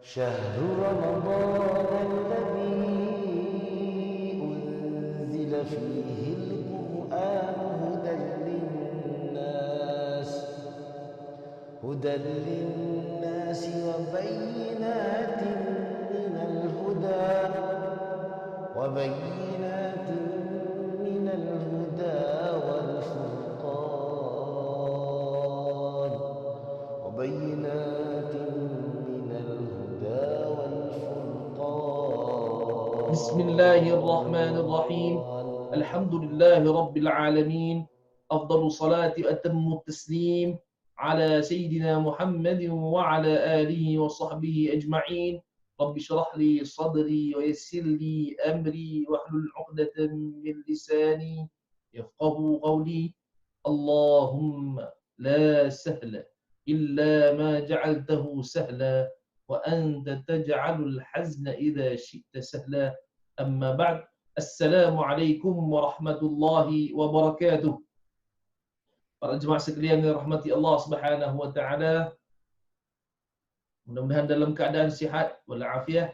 شهر رمضان الذي أنزل فيه القرآن هدى للناس وبينات من الهدى والفرقان وبينات من الهدى بسم الله الرحمن الرحيم. الحمد لله رب العالمين. أفضل صلاة وأتم التسليم على سيدنا محمد وعلى آله وصحبه أجمعين. رب اشرح لي صدري ويسر لي أمري واحلل عقدة من لساني يفقه قولي. اللهم لا سهل إلا ما جعلته سهلا وأنت تجعل الحزن إذا شئت سهلا. أما بعد. Assalamualaikum warahmatullahi wabarakatuh. Para jemaah sekalian yang dirahmati Allah Subhanahu wa taala, mudah-mudahan dalam keadaan sihat walafiat.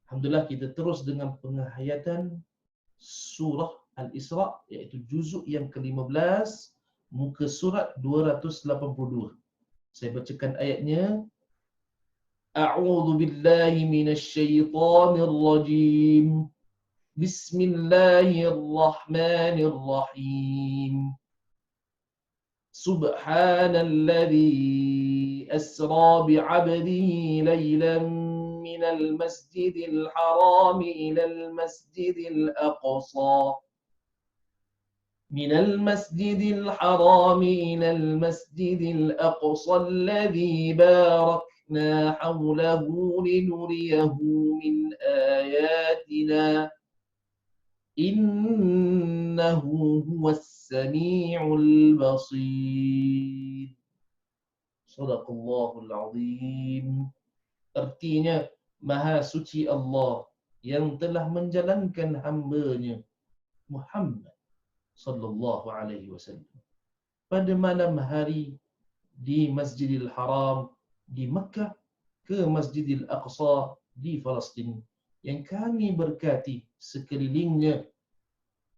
Alhamdulillah kita terus dengan penghayatan surah Al-Isra, iaitu juzuk yang ke-15, muka surat 282. Saya bacakan ayatnya. A'udzu billahi minasy syaithanir rajim. Bismillahirrahmanirrahim. Subhanalladzi asra bi'abdihi laylan minal masjidil haram ilal masjidil aqsa. من المسجد الحرام إلى المسجد الأقصى الذي باركنا حوله لنريه من آياتنا إنه هو السميع البصير. Sadaqallahul Azim. Artinya, Maha Suci Allah yang telah menjalankan hamba-Nya Muhammad sallallahu alaihi wasallam pada malam hari di Masjidil Haram di Makkah ke Masjidil Aqsa di Palestin, yang kami berkati sekelilingnya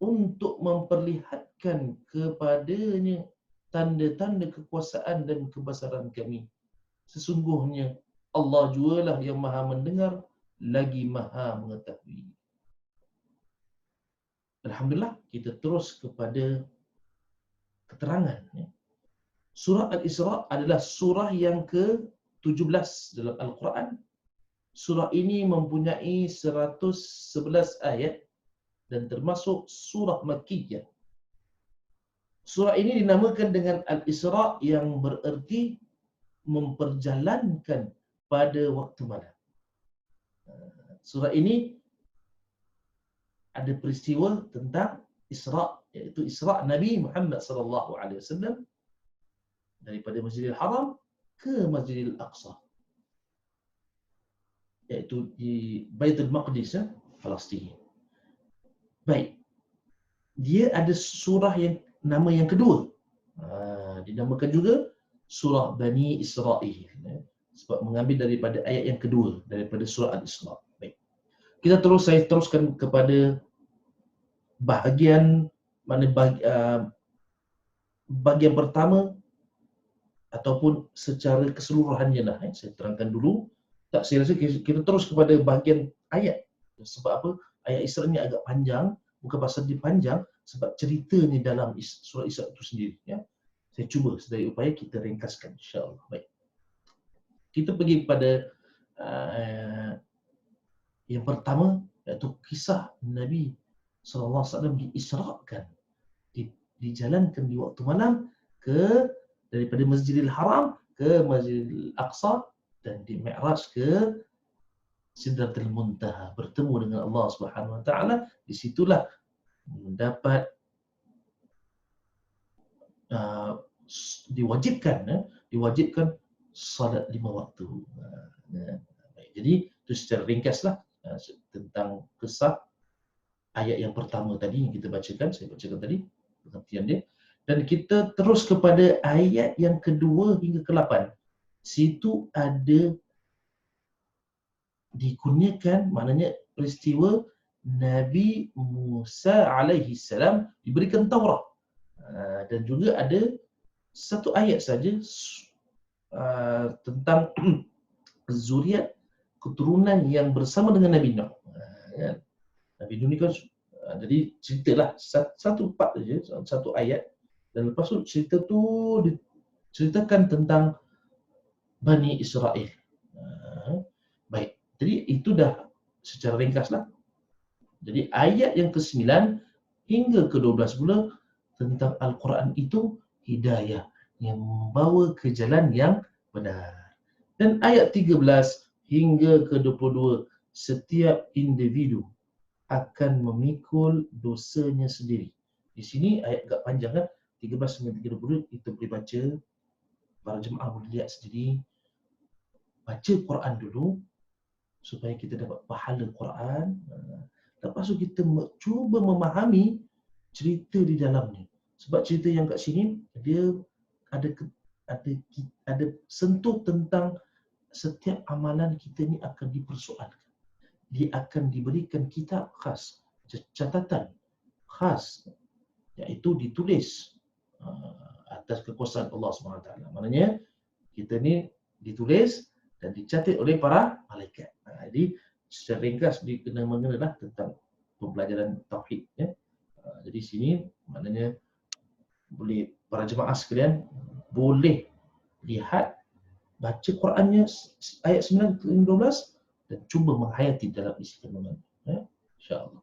untuk memperlihatkan kepadanya tanda-tanda kekuasaan dan kebesaran kami. Sesungguhnya Allah jualah yang maha mendengar lagi maha mengetahui. Alhamdulillah, kita terus kepada keterangan. Surah Al-Isra adalah surah yang ke-17 dalam Al-Quran. Surah ini mempunyai 111 ayat dan termasuk surah Makkiyah. Surah ini dinamakan dengan Al-Isra yang bererti memperjalankan pada waktu malam. Surah ini ada peristiwa tentang Isra, iaitu Isra Nabi Muhammad sallallahu alaihi wasallam daripada Masjidil Haram ke Masjidil Aqsa, iaitu di Baitul Maqdis, Palestin. Baik. Dia ada surah yang nama yang kedua. Dinamakan juga surah Bani Israel, sebab mengambil daripada ayat yang kedua daripada surah Al-Isra. Baik. Saya teruskan kepada bahagian bahagian pertama ataupun secara keseluruhannya lah. Saya terangkan dulu. Saya rasa kita terus kepada bahagian ayat. Sebab apa? Ayat Isra ni agak panjang. Bukan pasal dia panjang, sebab ceritanya dalam surah Isra itu sendiri. Saya cuba sedaya upaya kita ringkaskan, insya-Allah. Baik. Kita pergi kepada yang pertama, iaitu kisah Nabi SAW diisrakan, dijalankan di waktu malam daripada Masjidil Haram ke Masjidil Aqsa dan di Mi'raj ke Sidratul Muntaha, bertemu dengan Allah Subhanahu Wa Taala. Di situlah mendapat diwajibkan salat 5 waktu. Jadi itu secara ringkaslah tentang kisah ayat yang pertama tadi yang kita bacakan, saya bacakan tadi pengertian dia, dan kita terus kepada ayat yang kedua hingga ke-8. Situ ada dikurniakan, maknanya peristiwa Nabi Musa alaihi salam diberikan Taurat. Dan juga ada satu ayat saja tentang zuriat keturunan yang bersama dengan Nabi Nuh. Kan? Nabi Nuh ni kan jadi ceritalah satu part saja, satu ayat, dan lepas tu cerita tu diceritakan tentang Bani Israel. Baik, jadi itu dah secara ringkaslah. Jadi ayat yang ke-9 hingga ke-12 pula tentang Al-Quran itu hidayah yang membawa ke jalan yang benar. Dan ayat 13 hingga ke-22, setiap individu akan memikul dosanya sendiri. Di sini ayat agak panjang kan, 13 hingga 30, kita boleh baca, para jemaah boleh lihat sendiri. Baca Quran dulu supaya kita dapat pahala Quran. Lepas tu kita cuba memahami cerita di dalamnya. Sebab cerita yang kat sini dia ada sentuh tentang setiap amalan kita ni akan dipersoalkan. Dia akan diberikan kitab khas, catatan khas, iaitu ditulis atas kekuasaan Allah SWT. Maknanya kita ni ditulis dan dicatat oleh para malaikat. Jadi secara ringkas dia kena mengenalah tentang pembelajaran tauhid. Jadi sini maknanya boleh para jemaah sekalian boleh lihat, baca Qurannya ayat 9 ke 12 dan cuba menghayati dalam isi kandungan. InsyaAllah.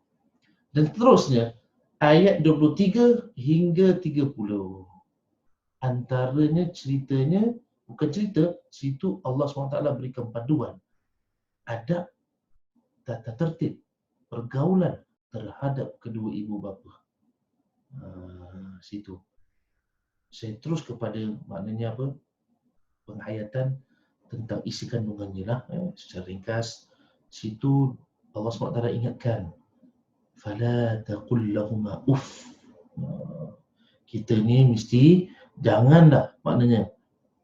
Dan seterusnya ayat 23 hingga 30. Antaranya ceritanya, bukan cerita, situ Allah SWT berikan panduan adab, tata tertib, pergaulan terhadap kedua ibu bapa. Situ. Saya terus kepada maknanya apa? Penghayatan tentang isi kandungannya lah. Secara ringkas, situ Allah SWT ingatkan, fala taqul lahuma uff. Kita ni mesti janganlah, maknanya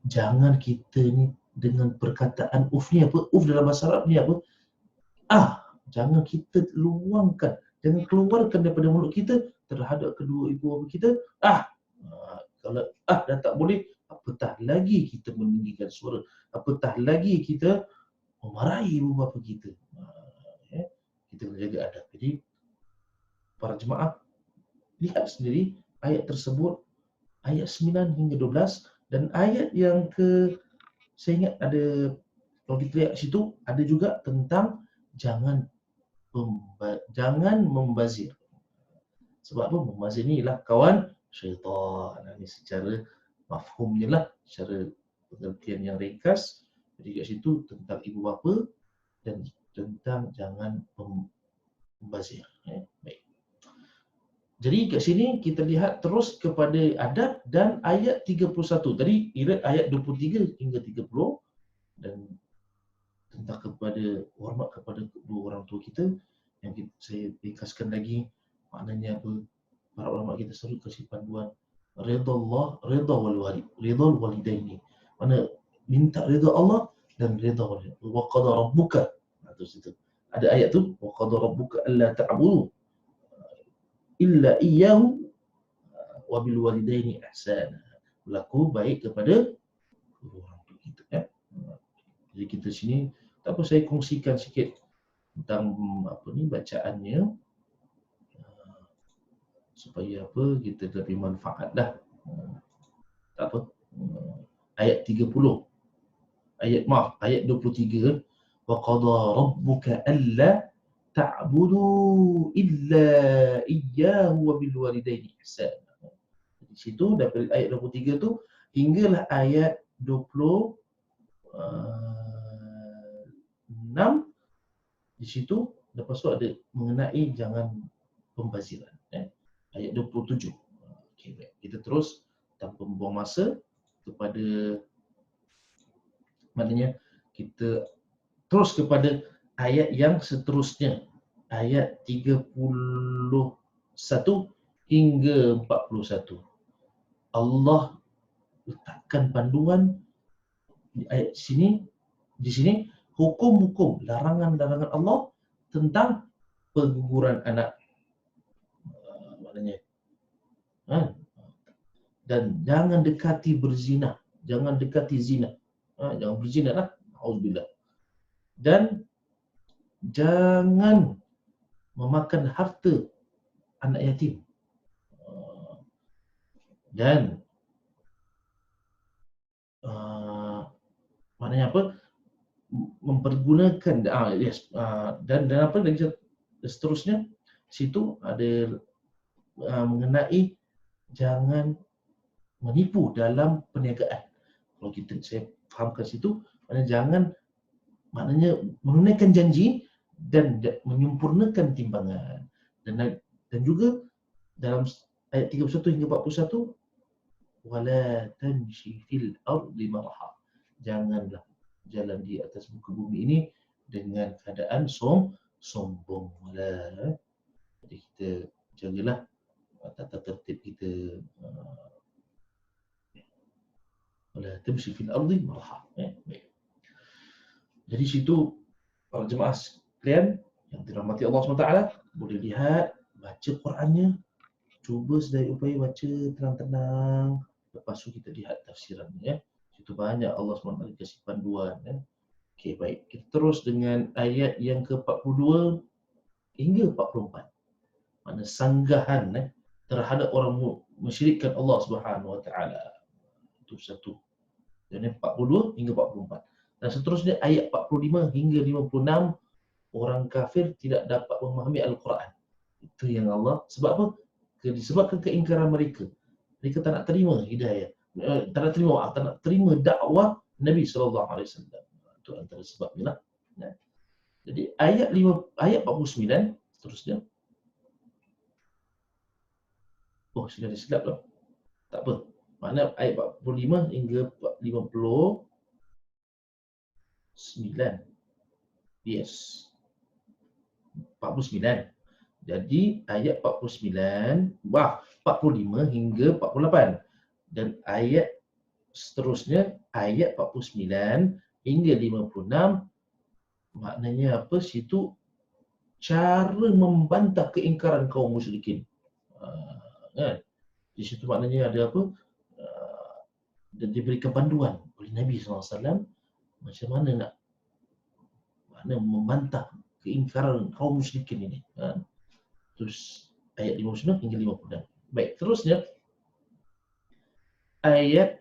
jangan kita ni dengan perkataan uff ni apa? Uff dalam bahasa Arab ni apa? Jangan kita luangkan, jangan keluarkan daripada mulut kita terhadap kedua ibu bapa kita. Kalau dah tak boleh, apatah lagi kita meninggikan suara, apatah lagi kita memarahi ibu bapa kita. Kita kena jaga adab. Jadi para jemaah lihat sendiri ayat tersebut, ayat 9 hingga 12, dan ayat yang saya ingat ada, kalau kita lihat situ ada juga tentang jangan membazir. Sebab apa? Membazir ni ialah kawan syaitan. Ini secara mafhumnya lah, secara pengertian yang ringkas. Jadi kat situ tentang ibu bapa dan tentang jangan membazir. Baik. Jadi kat sini kita lihat terus kepada adab dan ayat 31. Tadi ayat 23 hingga 30 dan tentang kepada hormat kepada kedua orang tua kita, yang saya ringkaskan lagi maknanya apa? Para ulama kita selalu kasih panduan redha Allah, redha walidaini. Mana minta redha Allah dan redha walidaini. Wa qada rabbuka. Terus itu ada ayat tu, wa qada rabbuka alla ta'budu illa iyyahu wa bil walidaini ihsana. Berlaku baik kepada kedua orang tua kita. Jadi kita sini tak apa, saya kongsikan sikit tentang bacaannya supaya apa kita lebih manfaat dah. Tak apa. Ayat 30. Ayat 23, wa qada rabbuka alla ta'budu illa iyyahu wa bil walidaini ihsana. Di situ daripada ayat 23 tu hinggalah ayat 26, di situ lepas tu ada mengenai jangan pembaziran. Ayat 27. Okay, baik. Kita terus tanpa membuang masa kepada, maknanya kita terus kepada ayat yang seterusnya, ayat 31 hingga 41. Allah letakkan panduan di ayat sini, di sini hukum-hukum, larangan-larangan Allah tentang pengguguran anak. Maknanya, dan jangan dekati berzina, jangan dekati zina, jangan berzina lah, auzubillah. Dan jangan memakan harta anak yatim. Dan maknanya apa? Mempergunakan dan apa lagi seterusnya, situ ada mengenai jangan menipu dalam perniagaan. Kalau saya fahamkan situ, maknanya menunaikan janji dan menyempurnakan timbangan. Dan juga dalam ayat 31 hingga 41, wala tamshi fil ardi marha. Janganlah jalan di atas muka bumi ini dengan keadaan sombong. Jadi kita jagalah tata tertib kita. Wala tamshi fil ardi marha. Baik. Jadi situ para jemaah sekalian yang dirahmati Allah SWT, boleh lihat, baca Qurannya, cuba sedaya upaya baca tenang-tenang, lepas tu kita lihat tafsirannya. Situ banyak Allah SWT kasih panduan. Okey, baik. Kita terus dengan ayat yang ke-42 hingga 44. Mana sanggahan terhadap orang mensyirikkan Allah SWT. Itu satu. Dan 42 hingga 44. Dan seterusnya ayat 45 hingga 56, orang kafir tidak dapat memahami Al-Quran. Itu yang Allah, sebab apa? Disebabkan keingkaran mereka. Mereka tak nak terima hidayah. Tak nak terima dakwah Nabi SAW. Itu antara sebabnya lah. Jadi ayat 49 seterusnya. Oh, sudah disilap lah. Tak apa. Makna ayat 45 hingga 59. Yes. 49. Jadi ayat 49, 45 hingga 48. Dan ayat seterusnya ayat 49 hingga 56, maknanya apa? Situ cara membantah keingkaran kaum musyrikin. Kan? Di situ maknanya ada apa? Dan diberikan panduan oleh Nabi SAW macam mana nak membantah keingkaran kaum musyrikin ini. Terus ayat 59 hingga 56. Baik, terusnya ayat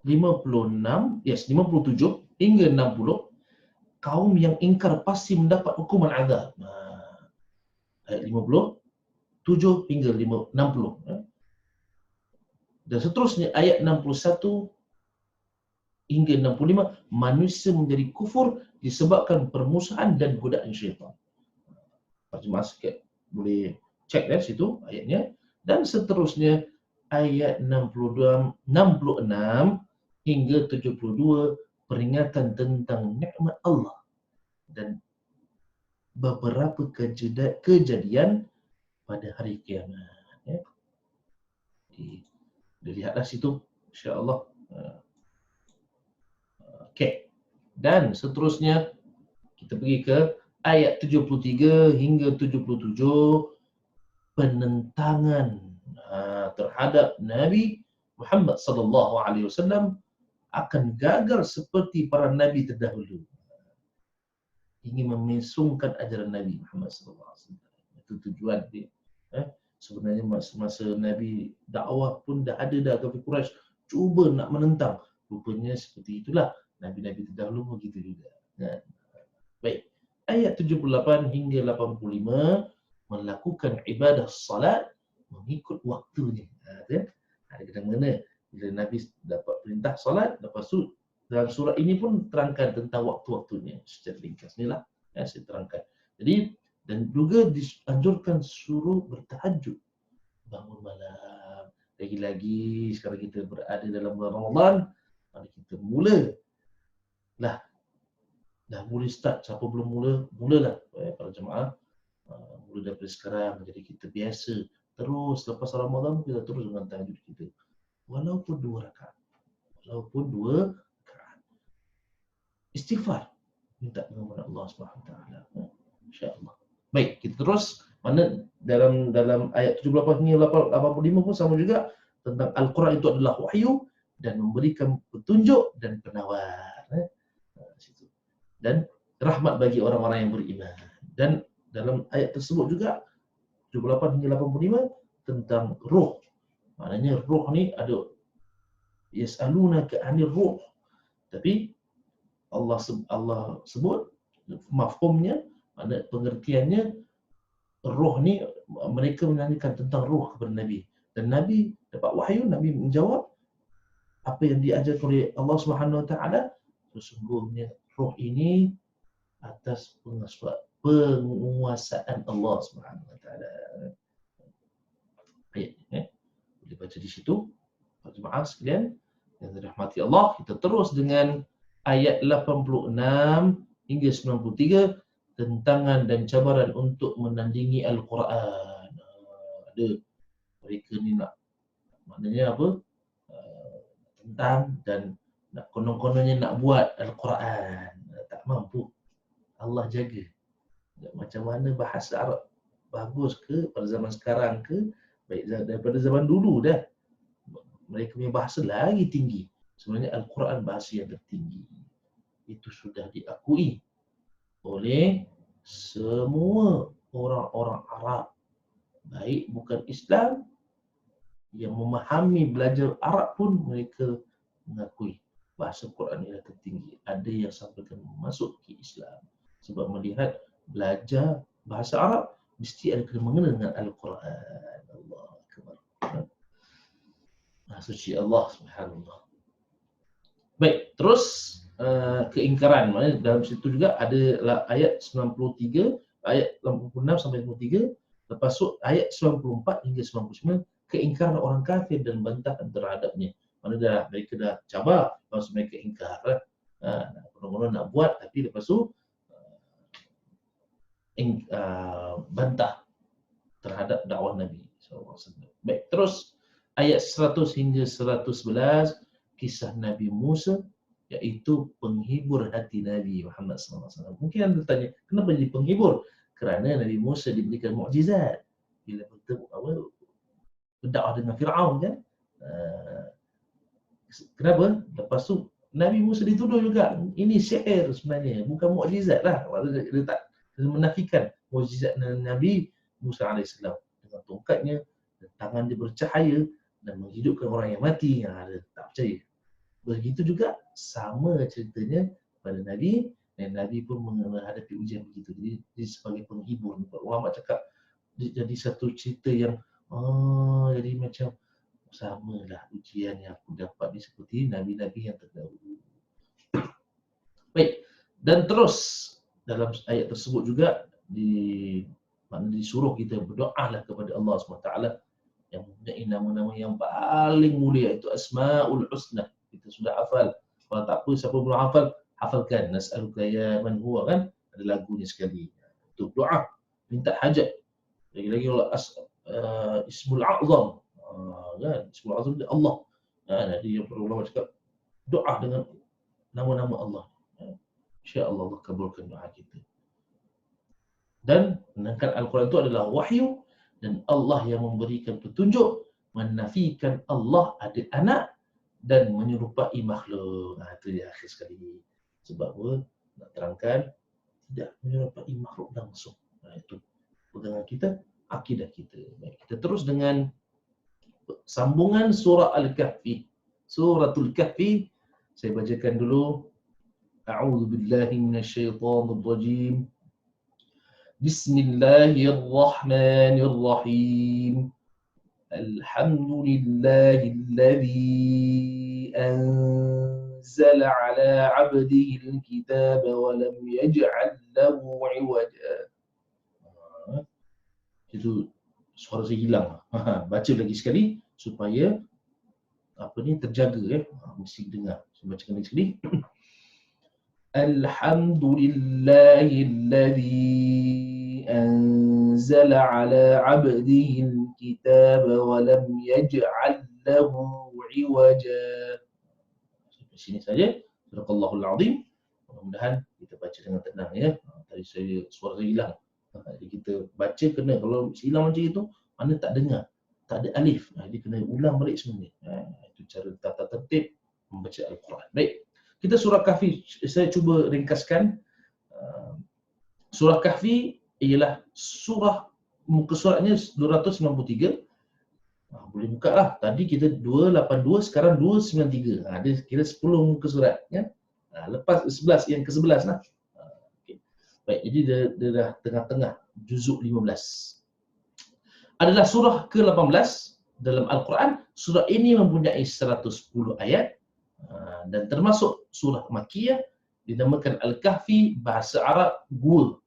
57 hingga 60, kaum yang ingkar pasti mendapat hukuman azab. Ayat 57 hingga 60. Dan seterusnya ayat 61 hingga 65, manusia menjadi kufur disebabkan permusuhan dan godaan syaitan. Jemaah sikit boleh cek situ ayatnya. Dan seterusnya ayat 66 hingga 72, peringatan tentang nikmat Allah dan beberapa kejadian pada hari kiamat. Lihatlah situ, insya-Allah. Okey. Dan seterusnya kita pergi ke ayat 73 hingga 77, penentangan terhadap Nabi Muhammad sallallahu alaihi wasallam akan gagal seperti para nabi terdahulu. Ingin memesungkan ajaran Nabi Muhammad sallallahu alaihi wasallam. Itu tujuan dia. Sebenarnya masa Nabi dakwah pun dah ada kafir Quraisy cuba nak menentang. Rupanya seperti itulah nabi-nabi terdahulu begitu juga. Baik. Ayat 78 hingga 85, melakukan ibadah salat mengikut waktunya. Ada kena-mengena bila Nabi dapat perintah salat, lepas tu dalam surah ini pun terangkan tentang waktu-waktunya secara ringkas. Inilah saya terangkan. Jadi dan juga dianjurkan suruh bertahajud, bangun malam. Lagi-lagi sekarang kita berada dalam bulan Ramadan, mari kita mulalah. Dah boleh start, siapa belum mulalah para jemaah. Mula daripada sekarang, jadi kita biasa terus lepas Ramadan kita terus dengan tahajud kita. walaupun 2 rakaat. Walaupun 2 rakaat. Istighfar, minta pengampunan Allah Subhanahu Wa Taala. Insya-Allah. Baik, kita terus. Mana dalam ayat 78 hingga 85 pun sama juga tentang Al-Quran itu adalah wahyu dan memberikan petunjuk dan penawar. Situ. Dan rahmat bagi orang-orang yang beriman. Dan dalam ayat tersebut juga 78 hingga 85 tentang ruh. Maknanya ruh ni ada yas'alunaka 'anil ruh. Tapi Allah sebut mafhumnya, makna pengertiannya, roh ni mereka menanyakan tentang roh kepada Nabi. Dan Nabi dapat wahyu, Nabi menjawab apa yang diajarkan oleh Allah Subhanahu Wa Taala. Sesungguhnya roh ini atas penguasaan Allah Subhanahu Wa Taala. Ayat boleh baca di situ. Jemaah sekalian yang dirahmati Allah, kita terus dengan ayat 86 hingga 93, tentangan dan cabaran untuk menandingi Al-Quran. Ada mereka ni nak, maknanya apa? Tentang dan nak konon-kononnya nak buat Al-Quran. Tak mampu. Allah jaga. Macam mana bahasa Arab bagus ke pada zaman sekarang ke, baik daripada zaman dulu dah. Mereka punya bahasa lagi tinggi. Sebenarnya Al-Quran bahasa yang tertinggi. Itu sudah diakui oleh semua orang-orang Arab, baik bukan Islam, yang memahami belajar Arab pun mereka mengakui bahasa Quran yang tertinggi. Ada yang sampaikan masuk ke Islam sebab melihat belajar bahasa Arab mesti ada kena mengena dengan Al-Quran. Allah Akbar. Suci Allah Subhanallah. Baik, terus keingkaran. Maknanya dalam situ juga ada ayat 93, ayat 86 sampai 93, lepas tu ayat 94 hingga 99, keingkaran orang kafir dan bantahan terhadapnya. Maknanya mereka dah cabar, lepas mereka ingkar. Orang-orang nak buat, tapi lepas tu bantah terhadap dakwah Nabi SAW. Baik, terus ayat 100 hingga 111, kisah Nabi Musa, iaitu penghibur hati Nabi Muhammad SAW. Mungkin anda tanya, kenapa jadi penghibur? Kerana Nabi Musa diberikan mukjizat bila bertemu berdakwah dengan Fir'aun kan. Kenapa? Lepas tu Nabi Musa dituduh juga ini sihir sebenarnya, bukan mukjizat lah. Dia tak menafikan mukjizat Nabi Musa AS dengan tongkatnya, tangan dia bercahaya dan menghidupkan orang yang mati. Dia tak percaya. Begitu juga sama ceritanya pada Nabi, dan Nabi pun menghadapi ujian begitu. Jadi dia sebagai penghibur. Ulama cakap jadi satu cerita yang jadi macam samalah ujian yang aku dapat ni seperti Nabi-Nabi yang terdahulu. Baik, dan terus dalam ayat tersebut juga disuruh kita berdoalah kepada Allah SWT yang mempunyai nama-nama yang paling mulia, itu Asmaul Husna. Kita sudah hafal. Kalau tak apa, siapa belum hafal, hafalkan. Nas'aluka ya man huwa, kan? Ada lagunya sekali. Itu doa, minta hajat. Lagi-lagi Allah Ismul A'zam. Kan? Ismul A'zam dia Allah. Jadi yang para ulama cakap, doa dengan nama-nama Allah. InsyaAllah Allah kabulkan doa kita. Dan menangkan Al-Quran itu adalah wahyu, dan Allah yang memberikan petunjuk, menafikan Allah ada anak dan menyerupai makhluk. Itu di akhir sekali. Sebab apa? Nak terangkan, tidak menyerupai makhluk langsung. Itu pegangan kita, akidah kita. Baik, kita terus dengan sambungan surah Al-Kahfi. Suratul Kahfi, saya bacakan dulu. A'udzu billahi minasyaitonir rajim. Bismillahirrahmanirrahim. Alhamdulillahilladzi anzala ala 'abdihi al-kitaba wa lam yaj'al lahu 'iwaja. Itu suara saya hilang. Baca lagi sekali supaya terjaga mesti dengar. Saya bacakan lagi sekali. Alhamdulillahilladzi anzala ala 'abdihi al-kitaba wa lam yaj'al lahu iwaja. Sampai sini saja. Sadaqallahul azim. Mudah-mudahan kita baca dengan tenang ya. Tadi suara saya hilang. Jadi kita baca kena, kalau hilang macam itu, mana tak dengar, tak ada alif. Dia kena ulang balik sebenarnya. Itu cara tata tertib membaca Al-Quran. Baik. Kita surah Kahfi, saya cuba ringkaskan. Surah Kahfi ialah surah, muka suratnya 293. Boleh buka lah. Tadi kita 282, sekarang 293. Dia kira 10 muka surat. Ya? Lepas 11, yang ke-11 lah. Okay. Baik, jadi dia dah tengah-tengah juzuk 15. Adalah surah ke-18 dalam Al-Quran. Surah ini mempunyai 110 ayat dan termasuk surah Makkiyah, dinamakan Al-Kahfi, bahasa Arab gua,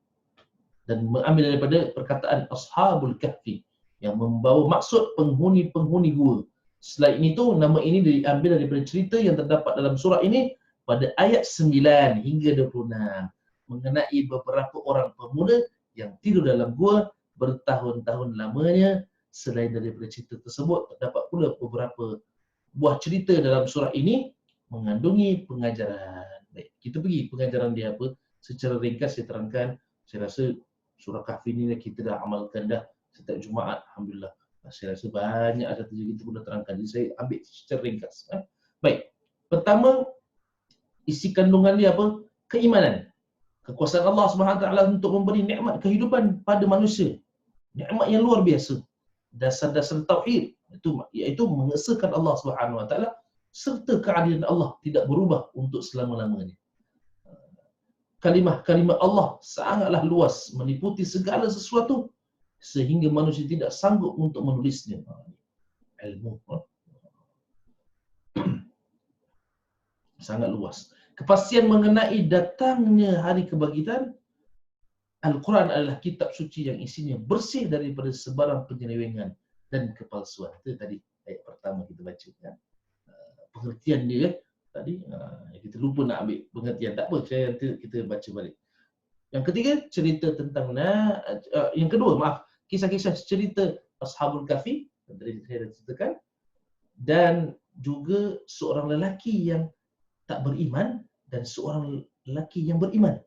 dan mengambil daripada perkataan Ashabul Kahfi yang membawa maksud penghuni-penghuni gua. Selain itu, nama ini diambil daripada cerita yang terdapat dalam surah ini pada ayat 9 hingga 26 mengenai beberapa orang pemuda yang tidur dalam gua bertahun-tahun lamanya. Selain daripada cerita tersebut, terdapat pula beberapa buah cerita dalam surah ini mengandungi pengajaran. Baik, kita pergi pengajaran dia apa. Secara ringkas saya terangkan. Saya rasa surah Kahfi ni kita dah amalkan dah setiap Jumaat, alhamdulillah. Saya rasa banyak ada saja kita pun dah terangkan. Jadi saya ambil secara ringkas. Baik. Pertama, isi kandungan dia apa? Keimanan. Kekuasaan Allah SWT untuk memberi nikmat kehidupan pada manusia. Nikmat yang luar biasa. Dasar-dasar tauhid itu, iaitu mengesahkan Allah SWT serta keadilan Allah tidak berubah untuk selama-lamanya. Kalimah-kalimah Allah sangatlah luas, meliputi segala sesuatu sehingga manusia tidak sanggup untuk menulisnya. Ilmu sangat luas. Kepastian mengenai datangnya hari kebangkitan. Al-Quran adalah kitab suci yang isinya bersih daripada sebarang penyelewengan dan kepalsuan. Itu tadi ayat pertama kita baca. Ya. Pengertian dia tadi, kita lupa nak ambil pengertian. Tak apa, kita baca balik. Yang ketiga, cerita tentang yang kedua, kisah-kisah cerita Ashabul Kahfi yang tadi saya dah ceritakan, dan juga seorang lelaki yang tak beriman dan seorang lelaki yang beriman.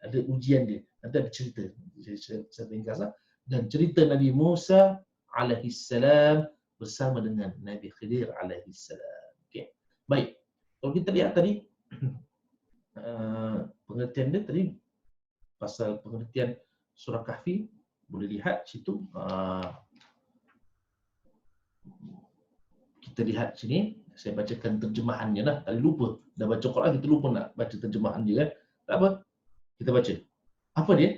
Ada ujian dia, nanti ada cerita. Saya ringkaslah. Dan cerita Nabi Musa alaihissalam bersama dengan Nabi Khidir alaihissalam. Okey. Baik. Kalau kita lihat tadi pengertian dia tadi, pasal pengertian surah Kahfi, boleh lihat situ. Kita lihat sini, saya bacakan terjemahannya lah. Tadi lupa, dah baca Quran kita lupa nak baca terjemahan dia kan. Tak apa, kita baca. Apa dia?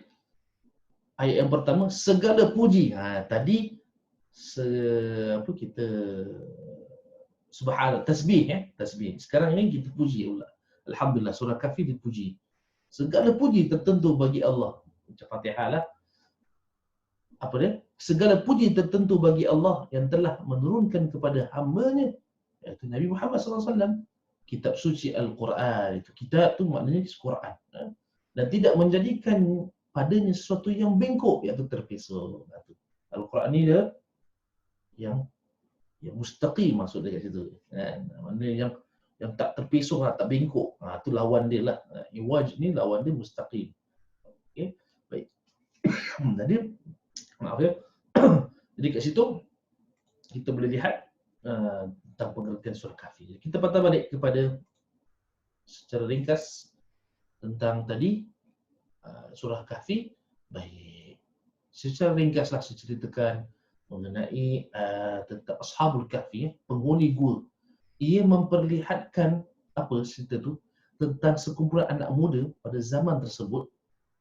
Ayat yang pertama, segala puji. Tadi kita subhanallah, tasbih tasbih. Sekarang ini kita puji Allah. Alhamdulillah, surah Kahfi dipuji. Segala puji tertentu bagi Allah. Baca Fatihah lah. Apa dia? Segala puji tertentu bagi Allah yang telah menurunkan kepada hamba-Nya, iaitu Nabi Muhammad SAW, kitab suci Al-Quran. Itu kitab tu maknanya Quran. Dan tidak menjadikan padanya sesuatu yang bengkok, iaitu terpesong. Al-Quran ni dia yang mustaqim, maksud dia kat situ. Maknanya yang tak terpesong, tak bengkok. Itu lawan dia lah. Iwaj ni lawan dia mustaqim. Okey, baik. Jadi maaf ya. Jadi kat situ kita boleh lihat tentang pengertian surah Kahfi. Kita patah balik kepada secara ringkas tentang tadi surah Kahfi. Baik. Secara ringkaslah saya ceritakan mengenai tentang Ashabul Kahfi, penghuni gua. Ia memperlihatkan apa cerita tu tentang sekumpulan anak muda pada zaman tersebut.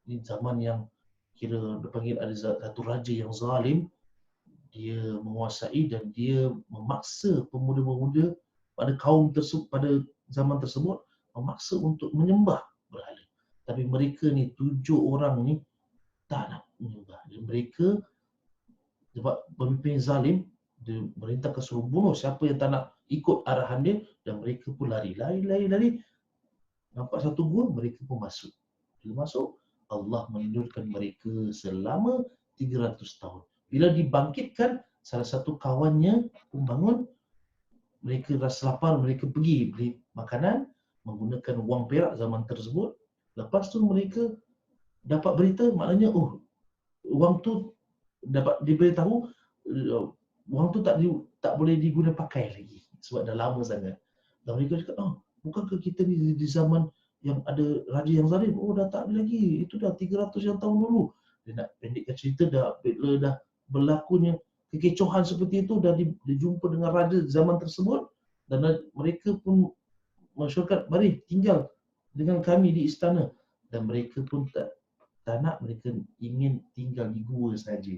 Ini zaman yang kira dipanggil ada satu raja yang zalim. Dia menguasai dan dia memaksa pemuda-pemuda pada kaum tersebut, pada zaman tersebut, memaksa untuk menyembah berhala. Tapi mereka ni 7 orang ni tak nak menyembah. Dan mereka, sebab pemimpin zalim, dia merintahkan suruh bunuh siapa yang tak nak ikut arahan dia, dan mereka pun lari. Nampak satu gua, mereka pun masuk. Bila masuk, Allah melindungi mereka selama 300 tahun. Bila dibangkitkan, salah satu kawannya pun bangun, mereka rasa lapar, mereka pergi beli makanan menggunakan wang perak zaman tersebut. Lepas tu mereka dapat berita, maknanya wang tu dapat diberitahu wang tu tak boleh diguna pakai lagi sebab dah lama sangat. Dan mereka cakap, bukankah kita ni di zaman yang ada raja yang zalim? Dah tak ada lagi. Itu dah 300 yang tahun dulu. Dia nak pendekkan cerita, bila dah berlakunya kekecohan seperti itu, dah dijumpa dengan raja zaman tersebut, dan mereka pun masyarakat, mari tinggal dengan kami di istana. Dan mereka pun tak nak, mereka ingin tinggal di gua saja.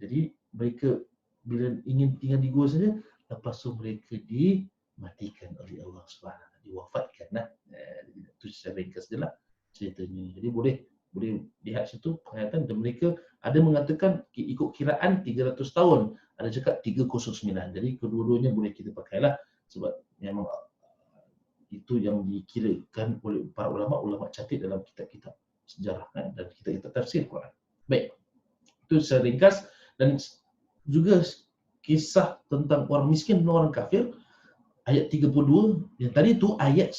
Jadi mereka bila ingin tinggal di gua saja, lepas tu mereka dimatikan oleh Allah SWT, diwafatkan lah. Itu secara ringkas je lah ceritanya. Jadi boleh lihat situ penghayatan, dan mereka ada mengatakan ikut kiraan 300 tahun, ada cakap 309. Jadi kedua-duanya boleh kita pakailah, sebab memang itu yang dikirakan oleh para ulama catat dalam kitab-kitab sejarah dan kitab-kitab tafsir Quran. Baik, itu secara ringkas. Dan juga kisah tentang orang miskin dan orang kafir, ayat 32, yang tadi tu ayat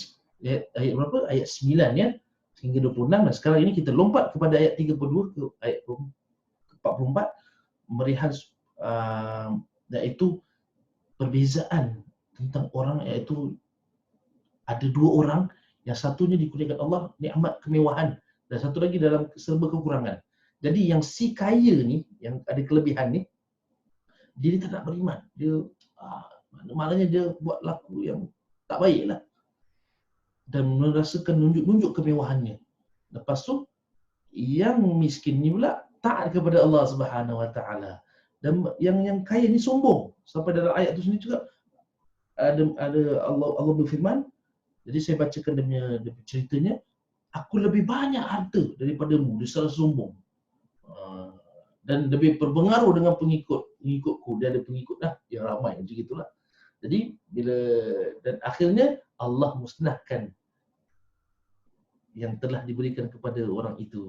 berapa? Ayat 9 ya, hingga 26. Dan sekarang ini kita lompat kepada ayat 32 ke ayat 44, melihat iaitu perbezaan tentang orang, iaitu ada dua orang, yang satunya dikurniakan Allah nikmat kemewahan, dan satu lagi dalam serba kekurangan. Jadi yang si kaya ni, yang ada kelebihan ni, dia tak nak beriman. Dia maknanya dia buat laku yang tak baik lah, dan merasakan nunjuk kemewahannya. Lepas tu yang miskin ni pula taat kepada Allah Subhanahu Wa Taala, dan yang kaya ni sombong. Sampai dalam ayat tu sendiri juga ada Allah berfirman. Jadi saya bacakan dia punya ceritanya. Aku lebih banyak harta daripadamu, dia salah sombong. Dan lebih berpengaruh dengan pengikutku. Dia ada pengikut lah yang ramai, macam itulah. Jadi dan akhirnya Allah musnahkan yang telah diberikan kepada orang itu.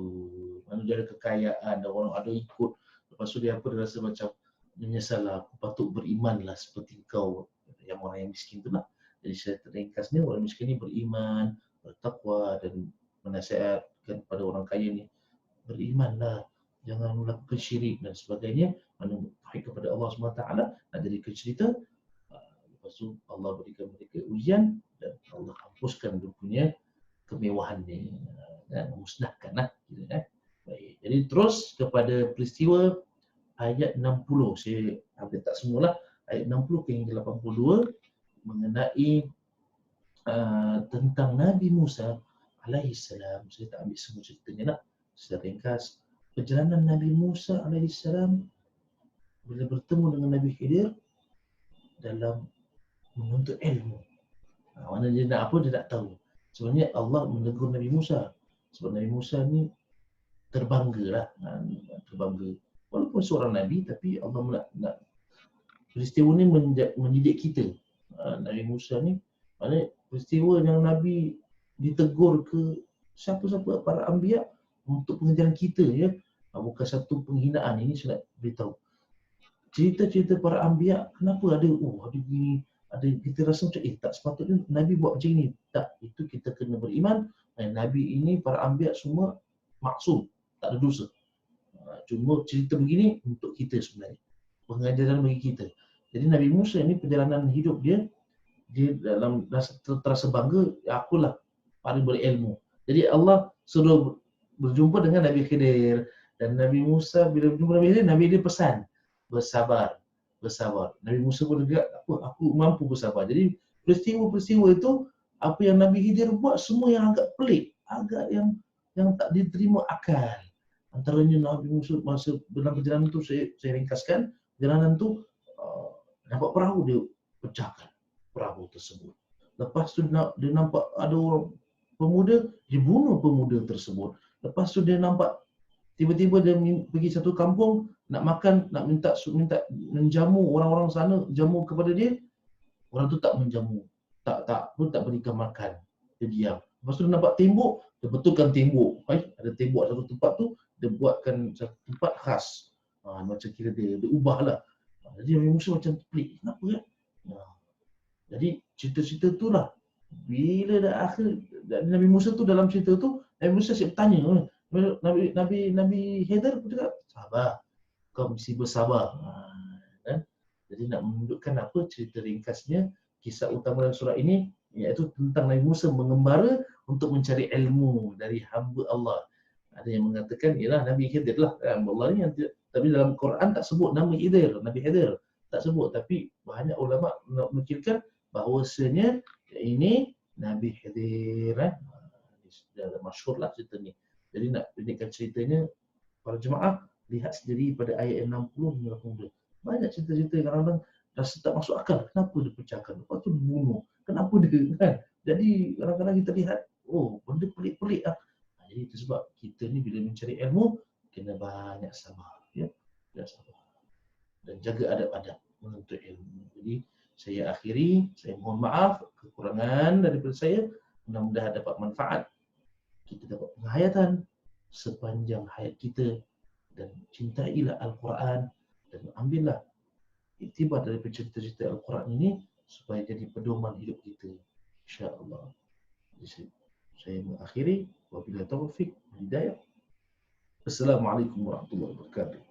Mana dia ada kekayaan dan orang ada ikut. Lepas tu dia rasa macam menyesal, aku patut berimanlah seperti kau, yang orang yang miskin tu lah. Jadi saya ringkasnya, orang miskin ni beriman, bertakwa, dan menasihatkan kepada orang kaya ni, berimanlah, jangan melakukan syirik dan sebagainya, mana baik kepada Allah SWT. Nak jadikan cerita, lepas tu Allah berikan mereka ujian, dan Allah hapuskan dia punya kemewahan ni, dan musnahkan lah. Baik. Jadi terus kepada peristiwa ayat 60, saya hampir tak semualah, ayat 60 hingga 82, mengenai tentang Nabi Musa alaihissalam. Saya tak ambil semua ceritanya lah, secara ringkas. Perjalanan Nabi Musa alaihissalam bila bertemu dengan Nabi Khidir dalam menuntut ilmu. Mana dia nak apa, dia tak tahu. Sebenarnya Allah menegur Nabi Musa, sebab Nabi Musa ni terbangga. Walaupun seorang Nabi, tapi Allah nak peristiwa ni mendidik kita. Nabi Musa ni, maknanya peristiwa yang Nabi ditegur ke siapa-siapa para anbiya untuk pengajaran kita, ya. Bukan satu penghinaan. Ini saya nak beritahu. Cerita-cerita para anbiya, kenapa ada begini, kita rasa macam tak sepatutnya Nabi buat macam ini. Tak, itu kita kena beriman. Nabi ini, para anbiya semua maksum, tak ada dosa. Cuma cerita begini untuk kita sebenarnya, pengajaran bagi kita. Jadi Nabi Musa ini, perjalanan hidup dia dalam terasa bangga, akulah paling berilmu. Jadi Allah suruh berjumpa dengan Nabi Khidir, dan Nabi Musa bila berjumpa Nabi Khidir, Nabi dia pesan bersabar. Nabi Musa pun juga, aku mampu bersabar. Jadi peristiwa-peristiwa itu, apa yang Nabi Khidir buat, semua yang agak pelik, agak yang tak diterima akal. Antaranya Nabi Musa masa dalam perjalanan tu, saya ringkaskan, perjalanan tu nampak perahu, dia pecahkan perahu tersebut. Lepas tu dia nampak ada orang pemuda, dia bunuh pemuda tersebut. Lepas tu dia nampak tiba-tiba dia pergi satu kampung nak makan, nak minta menjamu orang-orang sana, jamu kepada dia. Orang tu tak menjamu, tak berikan makan. Dia diam. Lepas tu dia nampak tembok, dia betulkan tembok. Ada tembok satu tempat tu, dia buatkan satu tempat khas. Macam kira dia ubahlah. Jadi Nabi Musa macam pelik. Kenapa ya? Jadi cerita-cerita tu lah. Bila dah akhir Nabi Musa tu dalam cerita tu, Nabi Musa siap bertanya. Nabi Haider pun cakap, sabar. Kau mesti bersabar. Kan? Jadi nak menunjukkan apa cerita ringkasnya, kisah utama dalam surah ini, iaitu tentang Nabi Musa mengembara untuk mencari ilmu dari hamba Allah. Ada yang mengatakan ialah Nabi Khidir lah, hamba Allah ni, tapi dalam Quran tak sebut nama Khidir, Nabi Khidir tak sebut, tapi banyak ulama menukilkan bahawasanya ini Nabi Khidir. Dah masyhur lah cerita ni. Jadi nak pendekkan ceritanya, para jemaah lihat sendiri pada ayat 60 hingga 80. Banyak cerita-cerita yang kadang-kadang rasa tak masuk akal. Kenapa dia pecahkan? Lepas tu bunuh. Kenapa dia kan? Jadi kadang-kadang kita lihat, oh benda pelik-pelik lah. Jadi itu sebab kita ni bila mencari ilmu, kena banyak sabar. Ya? Dan sabar. Dan jaga adab-adab menuntut ilmu. Jadi saya akhiri, saya mohon maaf kekurangan daripada saya. Mudah-mudahan dapat manfaat. Kita dapat penghayatan sepanjang hayat kita. Dan cintailah Al-Quran dan ambillah iktibar daripada cerita-cerita Al-Quran ini supaya jadi pedoman hidup kita, insya-Allah. Jadi saya mengakhiri, wabillahi taufiq wal hidayah. Assalamualaikum warahmatullahi wabarakatuh.